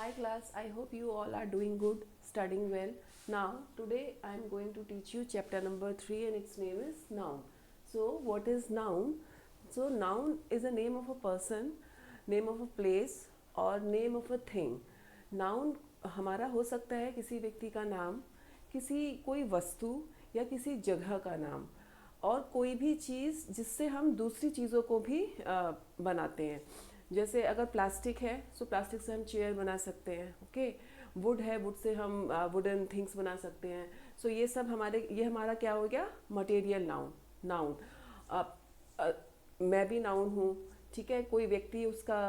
Hi class, I hope you all are doing good, studying well. Now, today I am going to teach you chapter number 3 and its name is noun. So, what is noun? So, noun is a name of a person, name of a place और name of a thing. Noun हमारा हो सकता है किसी व्यक्ति का नाम, किसी कोई वस्तु या किसी जगह का नाम और कोई भी चीज़ जिससे हम दूसरी चीज़ों को भी बनाते हैं. जैसे अगर प्लास्टिक है तो प्लास्टिक से हम चेयर बना सकते हैं. ओके, वुड है, वुड से हम वुडन थिंग्स बना सकते हैं. सो ये सब ये हमारा क्या हो गया, मटेरियल नाउन. नाउन मैं भी नाउन हूँ. ठीक है, कोई व्यक्ति उसका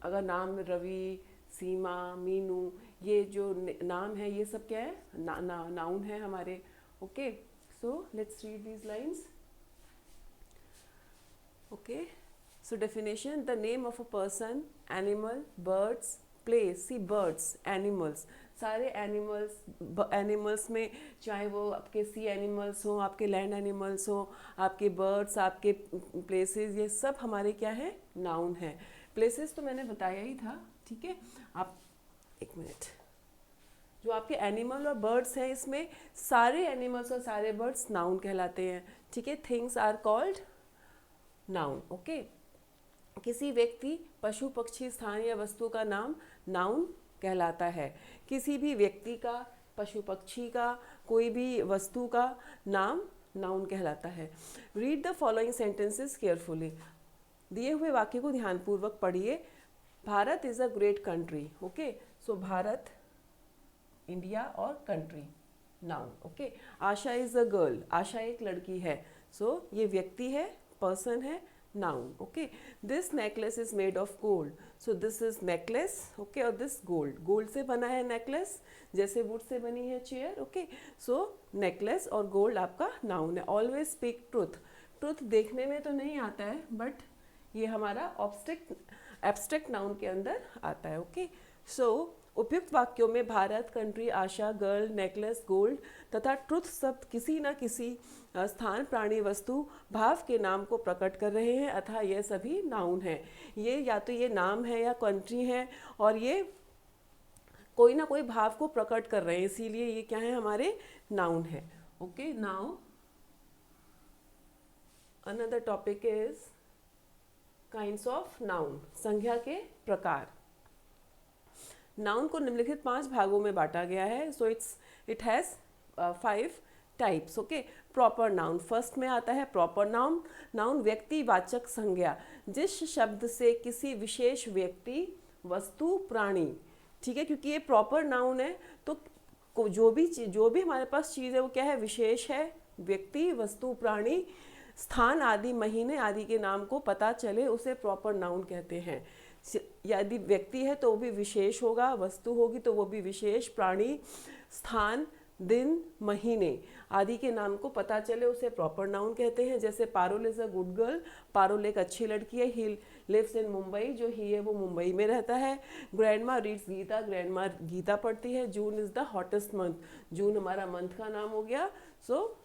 अगर नाम रवि, सीमा, मीनू, ये जो नाम है ये सब क्या है, नाउन है हमारे. Okay, so let's read these lines. Okay, so definition: the name of a person, animal, birds, place. See, birds, animals, सारे एनिमल्स में चाहे वो आपके सी एनिमल्स हो, आपके लैंड एनिमल्स हो, आपके बर्ड्स, आपके प्लेसेस, ये सब हमारे क्या है, नाउन है. प्लेसेस तो मैंने बताया ही था. ठीक है, आप एक मिनट. जो आपके एनिमल और बर्ड्स हैं इसमें सारे एनिमल्स और सारे बर्ड्स नाउन कहलाते हैं. ठीक है, things are called noun. Okay, किसी व्यक्ति, पशु, पक्षी, स्थान या वस्तु का नाम नाउन कहलाता है. किसी भी व्यक्ति का, पशु पक्षी का, कोई भी वस्तु का नाम नाउन कहलाता है. Read the following sentences carefully. दिए हुए वाक्य को ध्यानपूर्वक पढ़िए. Bharat is a great country. Okay, so Bharat, India और country noun. Okay, Asha is a girl. Asha एक लड़की है. सो ये व्यक्ति है, पर्सन है, noun. Okay, this necklace is made of gold. So this is necklace. Okay, और दिस गोल्ड. गोल्ड से बना है नेकलेस, जैसे वुड से बनी है चेयर. ओके, सो नेकलेस और गोल्ड आपका नाउन है. Always speak truth. ट्रुथ देखने में तो नहीं आता है, बट ये हमारा एब्स्ट्रैक्ट नाउन के अंदर आता है. ओके, सो उपयुक्त वाक्यों में भारत, कंट्री, आशा, गर्ल, नेकलेस, गोल्ड तथा ट्रुथ शब्द किसी न किसी स्थान, प्राणी, वस्तु, भाव के नाम को प्रकट कर रहे हैं, अतः यह सभी नाउन है. ये या तो ये नाम है या कंट्री है और ये कोई ना कोई भाव को प्रकट कर रहे हैं, इसीलिए ये क्या है, हमारे नाउन है. Okay, now another topic is kinds of noun. संज्ञा के प्रकार. नाउन को निम्नलिखित 5 भागों में बांटा गया है. So it has 5 types. Okay, proper noun. First में आता है प्रॉपर नाउन. नाउन व्यक्तिवाचक संज्ञा, जिस शब्द से किसी विशेष व्यक्ति, वस्तु, प्राणी. ठीक है, क्योंकि ये प्रॉपर नाउन है तो जो भी हमारे पास चीज़ है वो क्या है, विशेष है. व्यक्ति, वस्तु, प्राणी, स्थान आदि, महीने आदि के नाम को पता चले उसे प्रॉपर नाउन कहते हैं. यदि व्यक्ति है तो वो भी विशेष होगा, वस्तु होगी तो वो भी विशेष, प्राणी, स्थान, दिन, महीने आदि के नाम को पता चले उसे प्रॉपर नाउन कहते हैं. जैसे Parul is a good girl. Parul एक अच्छी लड़की है. He lives in Mumbai. जो ही है वो मुंबई में रहता है. Grandma reads Gita. Grandma Gita पढ़ती है. June is the hottest month. जून हमारा मंथ का नाम हो गया. सो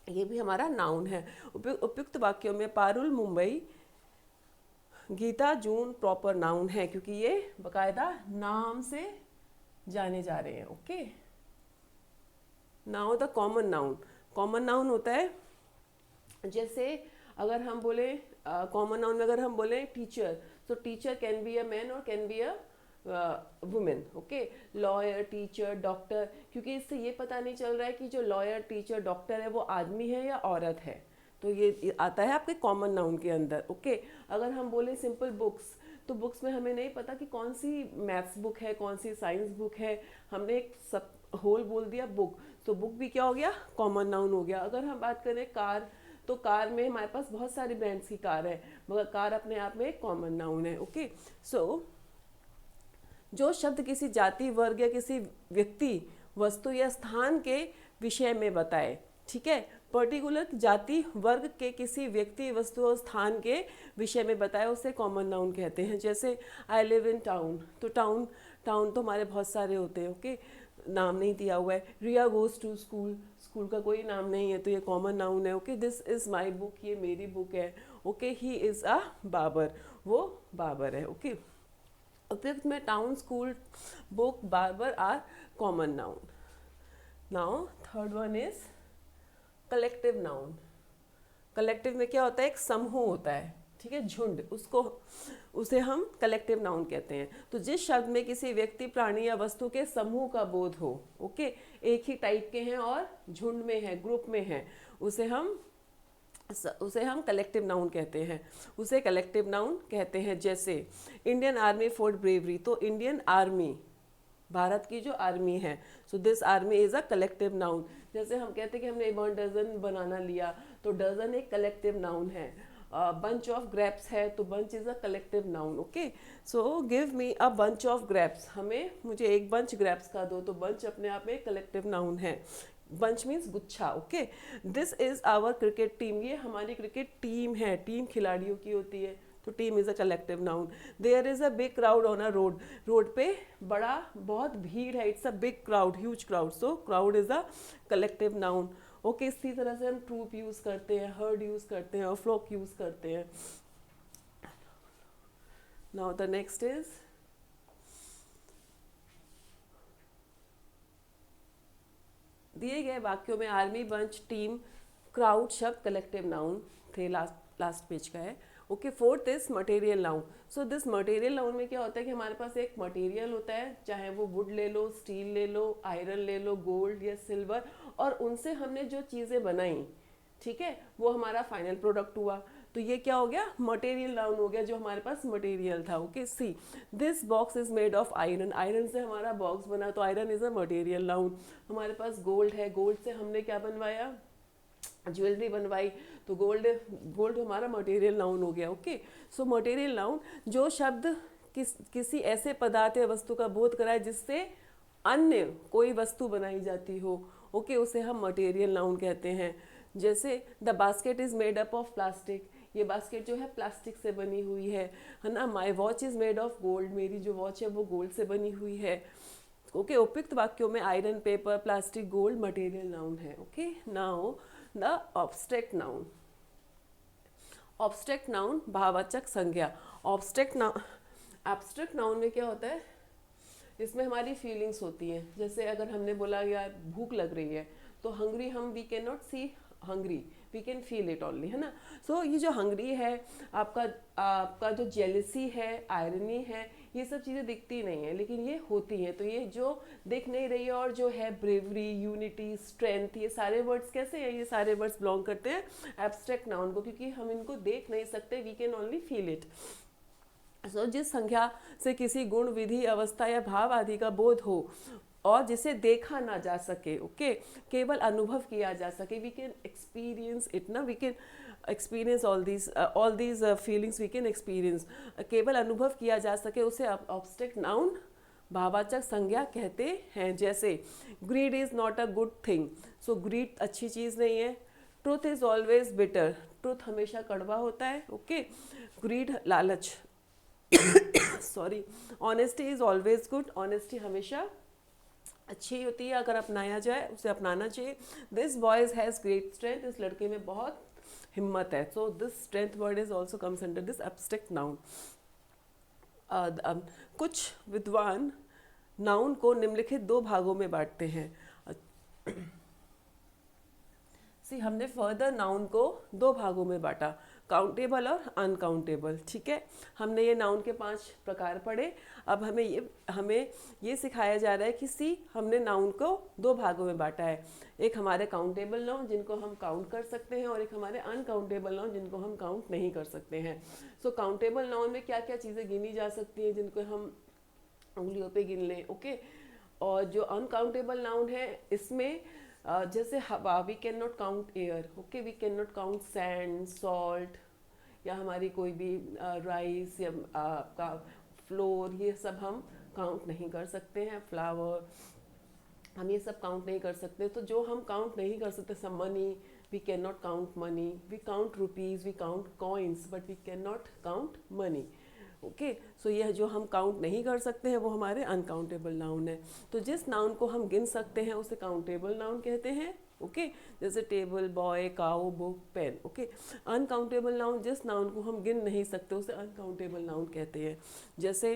ये भी हमारा नाउन है. उपयुक्त वाक्यों में पारुल, मुंबई, गीता, जून प्रॉपर नाउन है क्योंकि ये बकायदा नाम से जाने जा रहे हैं. Okay, now the common noun. Common noun होता है, जैसे अगर हम बोले कॉमन नाउन में अगर हम बोले टीचर, तो teacher can be a man और can be a women. Okay, lawyer, teacher, doctor, क्योंकि इससे ये पता नहीं चल रहा है कि जो लॉयर, टीचर, डॉक्टर है वो आदमी है या औरत है, तो ये आता है आपके कॉमन नाउन के अंदर. ओके, अगर हम बोले सिंपल बुक्स, तो बुक्स में हमें नहीं पता कि कौन सी मैथ्स बुक है, कौन सी साइंस बुक है, हमने एक सब होल बोल दिया बुक, तो बुक भी क्या हो गया, कॉमन नाउन हो गया. अगर हम बात करें कार, तो कार में हमारे पास बहुत सारी ब्रांड्स की कार है, मगर कार अपने आप में एक कॉमन नाउन है. ओके, सो जो शब्द किसी जाति, वर्ग या किसी व्यक्ति, वस्तु या स्थान के विषय में बताए. ठीक है, पर्टिकुलर जाति, वर्ग के किसी व्यक्ति, वस्तु और स्थान के विषय में बताए उसे कॉमन नाउन कहते हैं. जैसे आई लिव इन टाउन, तो टाउन तो हमारे बहुत सारे होते हैं. ओके, नाम नहीं दिया हुआ है. Riya goes to school, school का कोई नाम नहीं है तो ये कॉमन नाउन है. Okay, this is my book, ये मेरी बुक है. Okay, he is a barber, वो बाबर है. ओके, उपयुक्त में town, school, book, barber are common noun. Now third one is collective noun. Collective में क्या होता है, एक समूह होता है, ठीक है, झुंड, उसे हम कलेक्टिव नाउन कहते हैं. तो जिस शब्द में किसी व्यक्ति, प्राणी या वस्तु के समूह का बोध हो, ओके, एक ही टाइप के हैं और झुंड में है, ग्रुप में है, उसे हम कलेक्टिव नाउन कहते हैं. उसे कलेक्टिव नाउन कहते हैं. जैसे इंडियन आर्मी फॉर ब्रेवरी, तो इंडियन आर्मी, भारत की जो आर्मी है, so this army is a collective noun. जैसे हम कहते हैं कि हमने 1 डजन बनाना लिया, तो डजन एक कलेक्टिव नाउन है. बंच ऑफ ग्रेप्स है, तो bunch is a collective noun. Okay, so give me a bunch of grapes, मुझे एक बंच ग्रेप्स का दो, तो बंच अपने आप में कलेक्टिव नाउन है. बंच मीन्स गुच्छा. Okay, this is our cricket team, ये हमारी क्रिकेट टीम है, टीम खिलाड़ियों की होती है, तो team is a collective noun. There is a big crowd on a road, road पे बहुत भीड़ है, it's a big crowd, huge crowd, so crowd is a collective noun. Okay, इसी तरह से हम ट्रूप यूज करते हैं, हर्ड यूज करते हैं और फ्लॉक यूज करते हैं. नाउ द नेक्स्ट इज दिए गए वाक्यों में आर्मी, बंच, टीम, क्राउड शब्द कलेक्टिव नाउन थे. लास्ट पेज का है. Okay, fourth is material noun. So this material noun में क्या होता है कि हमारे पास एक मटेरियल होता है, चाहे वो वुड ले लो, स्टील ले लो, आयरन ले लो, गोल्ड या सिल्वर, और उनसे हमने जो चीज़ें बनाई, ठीक है, वो हमारा फाइनल प्रोडक्ट हुआ. तो ये क्या हो गया, मटेरियल नाउन हो गया, जो हमारे पास मटेरियल था. Okay, see this box is made of iron, iron से हमारा बॉक्स बना, तो iron is a material noun. हमारे पास गोल्ड है, गोल्ड से हमने क्या बनवाया, ज्वेलरी बनवाई, तो गोल्ड हमारा मटेरियल नाउन हो गया. ओके, सो मटेरियल नाउन जो शब्द किसी ऐसे पदार्थ या वस्तु का बोध कराए जिससे अन्य कोई वस्तु बनाई जाती हो, ओके, उसे हम मटेरियल नाउन कहते हैं. जैसे the basket is made up of plastic, ये बास्केट जो है प्लास्टिक से बनी हुई है ना. My watch is made of gold, मेरी जो वॉच है वो गोल्ड से बनी हुई है. ओके, उपयुक्त वाक्यों में iron, paper, plastic, gold material noun है. Okay, now the abstract noun. Abstract noun भाववाचक संज्ञा. एब्स्ट्रैक्ट नाउन में क्या होता है, इसमें हमारी फीलिंग्स होती हैं. जैसे अगर हमने बोला यार भूख लग रही है, तो हंग्री, हम we can not see hungry, we can feel it only, है ना. सो ये जो हंग्री है, आपका जो जेलिसी है, आयरनी है, ये सब चीज़ें दिखती नहीं है, लेकिन ये होती हैं. तो ये जो दिख नहीं रही है, और जो है ब्रेवरी, यूनिटी, स्ट्रेंथ, ये सारे वर्ड्स कैसे हैं, ये सारे वर्ड्स बिलोंग करते हैं एब्स्ट्रैक्ट नाउन को, क्योंकि हम इनको देख नहीं सकते, we can only feel it. So जिस संख्या से किसी गुण, विधि, अवस्था या भाव आदि का बोध हो और जिसे देखा ना जा सके, ओके, केवल अनुभव किया जा सके, वी कैन एक्सपीरियंस इट ना, we can experience all these feelings, we can experience, केवल अनुभव किया जा सके, उसे ऑब्स्ट्रैक्ट नाउन भाववाचक संज्ञा कहते हैं. जैसे greed is not a good thing, so greed अच्छी चीज़ नहीं है. Truth is always bitter, truth हमेशा कड़वा होता है. ओके, ग्रीड लालच, sorry. Honesty is always good, honesty हमेशा अच्छी होती है, अगर अपनाया जाए, उसे अपनाना चाहिए. This boys has great strength, इस लड़के में बहुत हिम्मत है. So this strength word is also comes under this abstract noun. कुछ विद्वान नाउन को निम्नलिखित 2 भागों में बांटते हैं. हमने फर्दर नाउन को 2 भागों में बांटा, काउंटेबल और अनकाउंटेबल. ठीक है, हमने ये नाउन के 5 प्रकार पढ़े. अब हमें ये सिखाया जा रहा है कि हमने नाउन को 2 भागों में बांटा है. एक हमारे काउंटेबल नाउन जिनको हम काउंट कर सकते हैं, और एक हमारे अनकाउंटेबल नाउन जिनको हम काउंट नहीं कर सकते हैं. सो काउंटेबल नाउन में क्या क्या चीज़ें गिनी जा सकती हैं जिनको हम उंगलियों पे गिन लें. ओके, और जो अनकाउंटेबल नाउन है, इसमें जैसे हवा, we can not count air. Okay, we can not count sand, salt, या हमारी कोई भी राइस या आपका फ्लोर, ये सब हम काउंट नहीं कर सकते हैं. फ्लावर, हम ये सब काउंट नहीं कर सकते. तो जो हम काउंट नहीं कर सकते, सब money, we can not count money. We count rupees, we count coins, but we can not count money. Okay, so यह जो हम काउंट नहीं कर सकते हैं वो हमारे अनकाउंटेबल नाउन है. तो जिस नाउन को हम गिन सकते हैं उसे काउंटेबल नाउन कहते हैं. ओके, जैसे table, boy, cow, book, pen. Okay, uncountable noun जिस नाउन को हम गिन नहीं सकते उसे अनकाउंटेबल नाउन कहते हैं. जैसे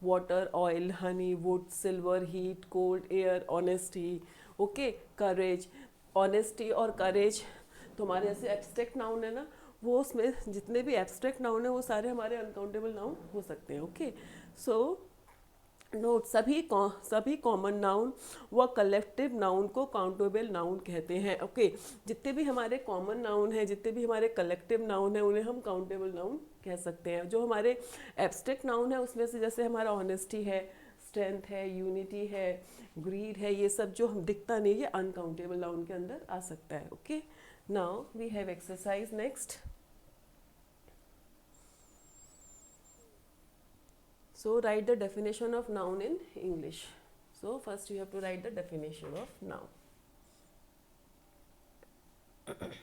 water, oil, honey, wood, silver, heat, cold, air, honesty. Okay, courage, honesty और करेज तो हमारे ऐसे एब्स्ट्रैक्ट नाउन है ना, वो उसमें जितने भी एब्स्ट्रैक्ट नाउन है वो सारे हमारे अनकाउंटेबल नाउन हो सकते हैं. ओके, सो नोट, सभी कॉमन नाउन व कलेक्टिव नाउन को काउंटेबल नाउन कहते हैं. ओके, जितने भी हमारे कॉमन नाउन हैं, जितने भी हमारे कलेक्टिव नाउन हैं, उन्हें हम काउंटेबल नाउन कह सकते हैं. जो हमारे एब्स्ट्रैक्ट नाउन है उसमें से जैसे हमारा ऑनेस्टी है, स्ट्रेंथ है, यूनिटी है, ग्रीड है, ये सब जो हम दिखता नहीं, ये अनकाउंटेबल नाउन के अंदर आ सकता है. Okay, now we have exercise next. So write the definition of noun in English. So first you have to write the definition of noun. Okay.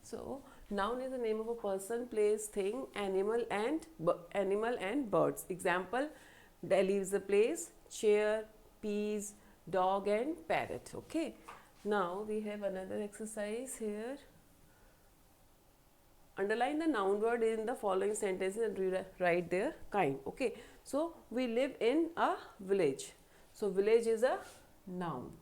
So noun is the name of a person, place, thing, animal and birds. Example: Delhi is a place, chair, peas, dog and parrot. Okay. Now we have another exercise here. Underline the noun word in the following sentences and write their kind. Okay. So we live in a village. So village is a noun.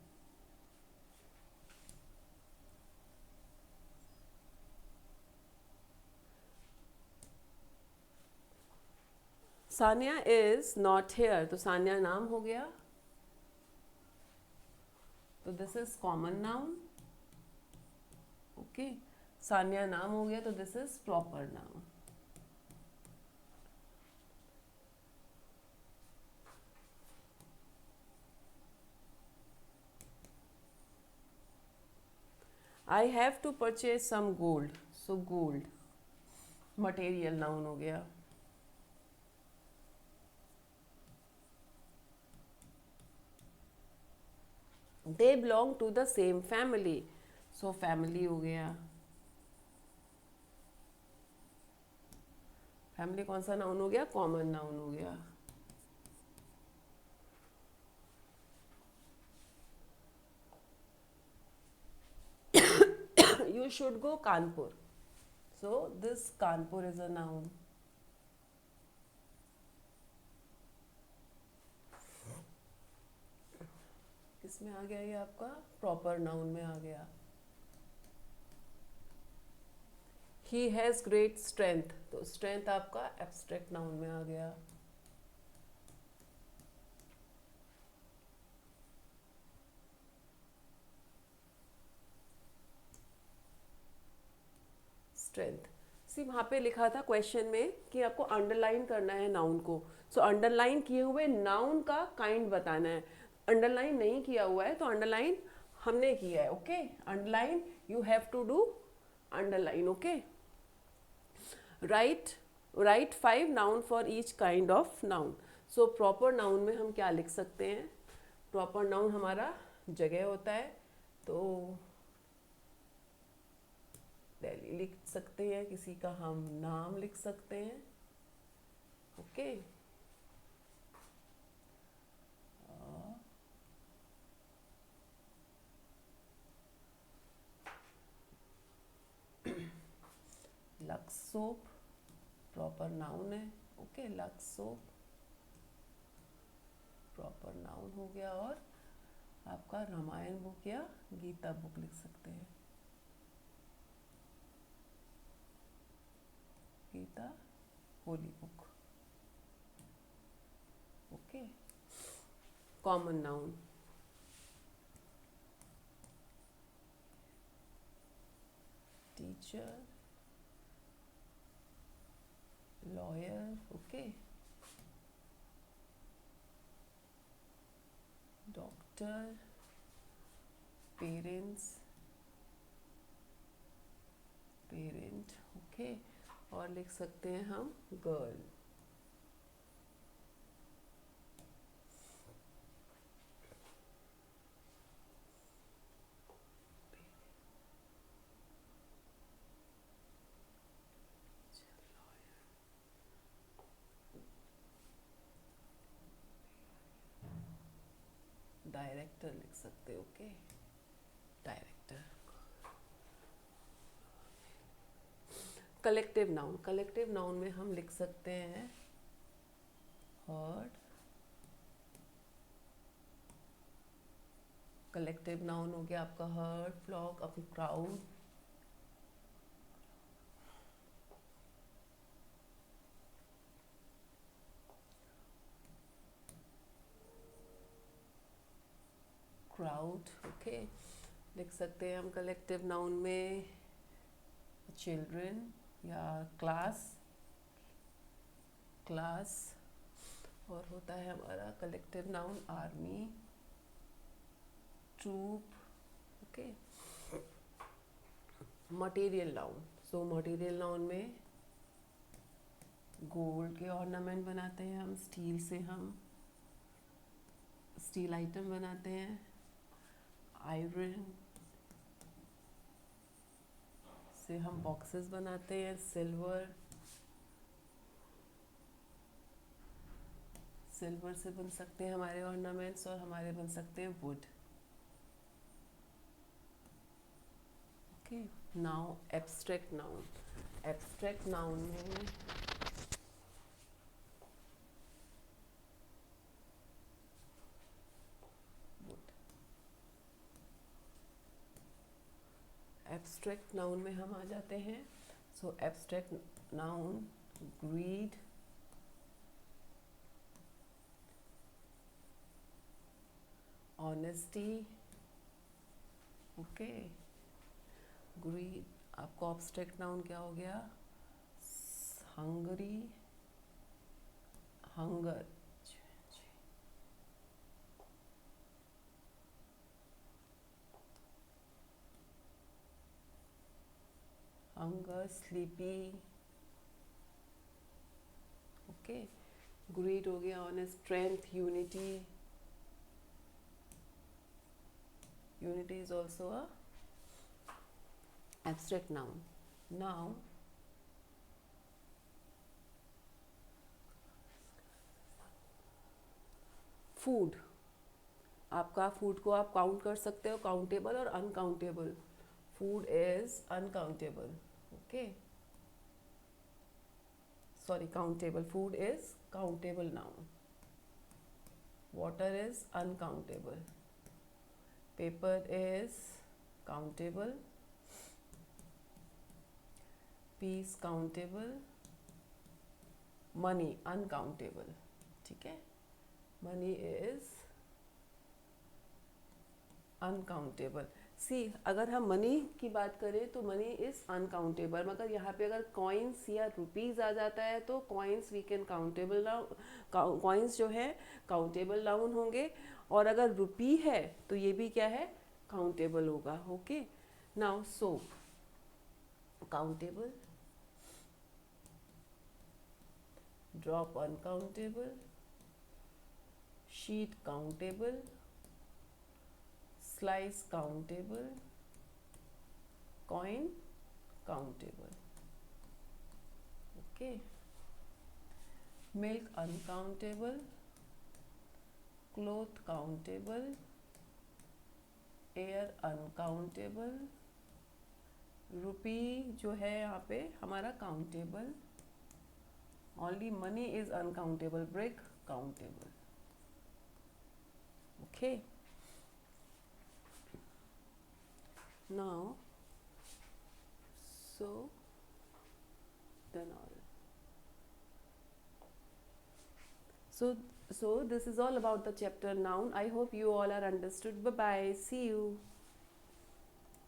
Sania is not here, तो सानिया नाम हो गया, तो this is common noun. Okay, Sania नाम हो गया तो this is proper noun. I have to purchase some gold, so gold material noun हो गया. They belong to the same family, so family हो गया. फैमिली कौन सा नाउन हो गया? कॉमन नाउन हो गया. You should go Kanpur, so this Kanpur is a noun. किसमें आ गया ये आपका? प्रॉपर नाउन में आ गया. ही हैज ग्रेट स्ट्रेंथ, तो स्ट्रेंथ आपका एब्स्ट्रैक्ट नाउन में आ गया. स्ट्रेंथ, सी वहाँ पे लिखा था क्वेश्चन में कि आपको अंडरलाइन करना है नाउन को. सो अंडरलाइन किए हुए नाउन का काइंड बताना है. अंडरलाइन नहीं किया हुआ है तो अंडरलाइन हमने किया है. Okay, underline you have to do underline. Okay, write 5 noun for each kind of noun. So proper noun में हम क्या लिख सकते हैं? प्रॉपर नाउन हमारा जगह होता है, तो दिल्ली लिख सकते हैं, किसी का हम नाम लिख सकते हैं. Okay, Lux soap proper noun है, okay, Lux soap proper noun हो गया। और आपका रामायण बुक या गीता बुक लिख सकते हैं, Gita holy book, okay. Common noun, teacher, lawyer, okay, doctor, parents, parent, okay. और लिख सकते हैं हम गर्ल, डायरेक्टर लिख सकते, okay, director. Collective noun, collective noun में हम लिख सकते हैं हर्ड, कलेक्टिव नाउन हो गया आपका हर्ड, फ्लॉक, अपनी क्राउड, क्राउड, ओके। लिख सकते हैं हम कलेक्टिव नाउन में चिल्ड्रन या क्लास, क्लास। और होता है हमारा collective noun army, troop, okay. Material noun, so material noun में गोल्ड के ऑर्नामेंट बनाते हैं हम, स्टील से हम स्टील आइटम बनाते हैं, आयरन से हम बॉक्सेस बनाते हैं, सिल्वर, सिल्वर से बन सकते हैं हमारे ऑर्नामेंट्स, और हमारे बन सकते हैं wood, okay. Now abstract noun, abstract noun में एब्स्ट्रैक्ट नाउन में हम आ जाते हैं। So abstract noun greed, honesty, okay. Greed, आपको एब्स्ट्रैक्ट नाउन क्या हो गया, hungry, hunger, hunger, sleepy, okay. Greed हो गया on strength, unity, unity is also a abstract noun. Now food, आपका फूड को आप काउंट कर सकते हो, काउंटेबल और uncountable. Food is uncountable, okay, sorry countable, food is countable noun, water is uncountable, paper is countable, piece countable, money uncountable, ठीक है, money is uncountable. सी अगर हम मनी की बात करें तो मनी इज अनकाउंटेबल, मगर यहाँ पे अगर कॉइन्स या रुपीज़ आ जाता है तो coins we can countable noun, coins जो है काउंटेबल नाउन होंगे, और अगर रुपी है तो ये भी क्या है, काउंटेबल होगा, okay. Now so countable, drop uncountable, sheet countable, slice countable, coin countable, okay, milk uncountable, cloth countable, air uncountable, रुपी जो है यहाँ पे हमारा countable, only money is uncountable, brick countable. Okay. Now, so then all. So this is all about the chapter noun. I hope you all are understood. Bye bye. See you.